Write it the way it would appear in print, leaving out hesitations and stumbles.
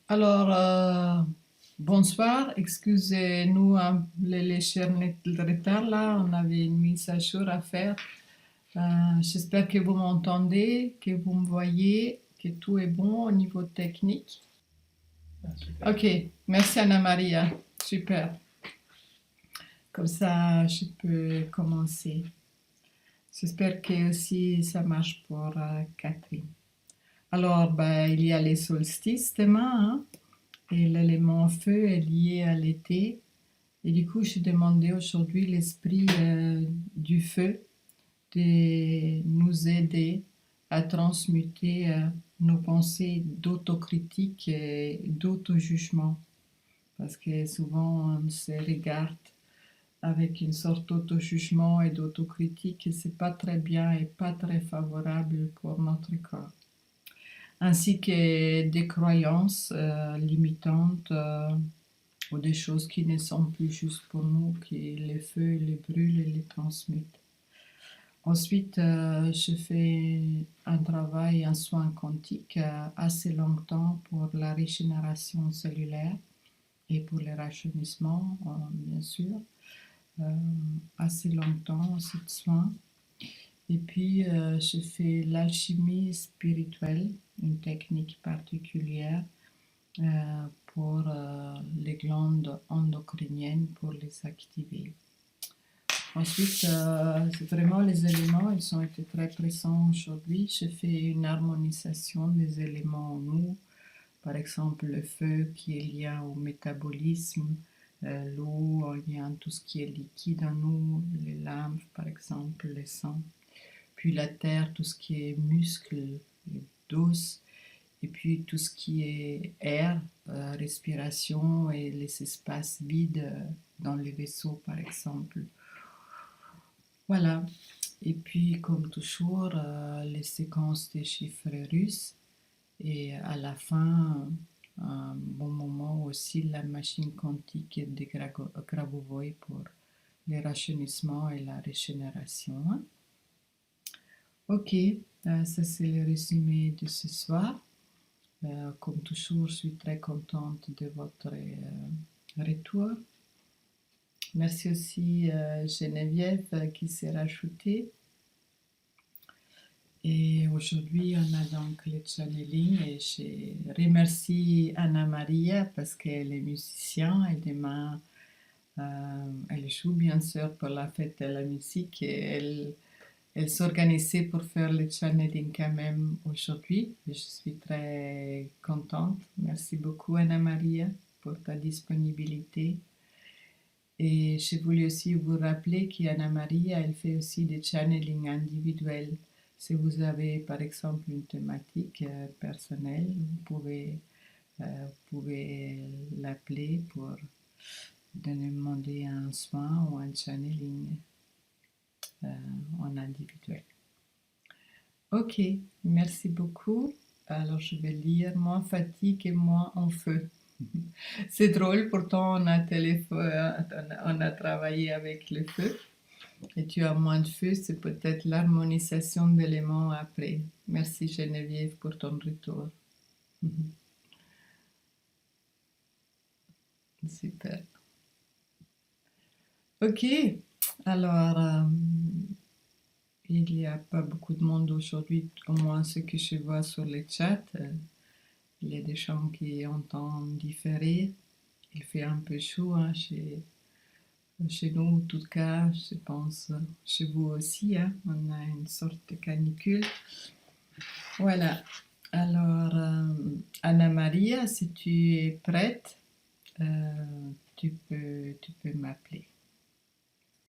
Alors, bonsoir, excusez-nous les légers retards là, on avait une mise à jour à faire. Euh, J'espère que vous m'entendez, que vous me voyez, que tout est bon au niveau technique. Super. Ok, merci Anna Maria, super. Comme ça, je peux commencer. J'espère que aussi ça marche pour Catherine. Alors, ben, il y a les solstices demain, hein, et l'élément feu est lié à l'été. Et du coup, j'ai demandé aujourd'hui l'esprit du feu de nous aider à transmuter nos pensées d'autocritique et d'auto-jugement. Parce que souvent, on se regarde avec une sorte d'auto-jugement et d'autocritique et c'est pas très bien et pas très favorable pour notre corps. Ainsi que des croyances limitantes ou des choses qui ne sont plus justes pour nous, qui les feux les brûlent et les transmutent. Ensuite, je fais un travail, un soin quantique assez longtemps pour la régénération cellulaire et pour le rajeunissement, bien sûr. Euh, Assez longtemps, ce soin. Et puis, je fais l'alchimie spirituelle, une technique particulière pour les glandes endocriniennes, pour les activer. Ensuite, c'est vraiment les éléments, ils ont été très présents aujourd'hui. Je fais une harmonisation des éléments en nous, par exemple le feu qui est lié au métabolisme, l'eau, il y a tout ce qui est liquide en nous, les lymphes par exemple, le sang, puis la terre, tout ce qui est muscles, d'os, et puis tout ce qui est air, respiration et les espaces vides dans les vaisseaux par exemple. Voilà. Et puis, comme toujours, les séquences des chiffres russes. Et à la fin, un bon moment aussi, la machine quantique de Grabovoi pour le rajeunissement et la régénération. Ok, ça c'est le résumé de ce soir. Comme toujours, je suis très contente de votre retour. Merci aussi Geneviève qui s'est rajoutée. Et aujourd'hui, on a donc le channeling et je remercie Anna Maria parce qu'elle est musicienne et demain, elle joue bien sûr pour la fête de la musique et elle s'organisait pour faire le channeling quand même aujourd'hui. Je suis très contente. Merci beaucoup Anna Maria pour ta disponibilité. Et je voulais aussi vous rappeler qu'Anna Maria, elle fait aussi des channelings individuels. Si vous avez par exemple une thématique personnelle, vous pouvez l'appeler pour demander un soin ou un channeling en individuel. Ok, merci beaucoup. Alors je vais lire moins fatigue et moins en feu. C'est drôle, pourtant on a travaillé avec le feu. Et tu as moins de feu, c'est peut-être l'harmonisation d'éléments après. Merci Geneviève pour ton retour. Super. Ok, alors il n'y a pas beaucoup de monde aujourd'hui, au moins ce que je vois sur le chat. Il y a des gens qui entendent différer. Il fait un peu chaud hein, chez nous, en tout cas, je pense chez vous aussi. Hein, on a une sorte de canicule. Voilà. Alors, Anna Maria, si tu es prête, tu peux m'appeler.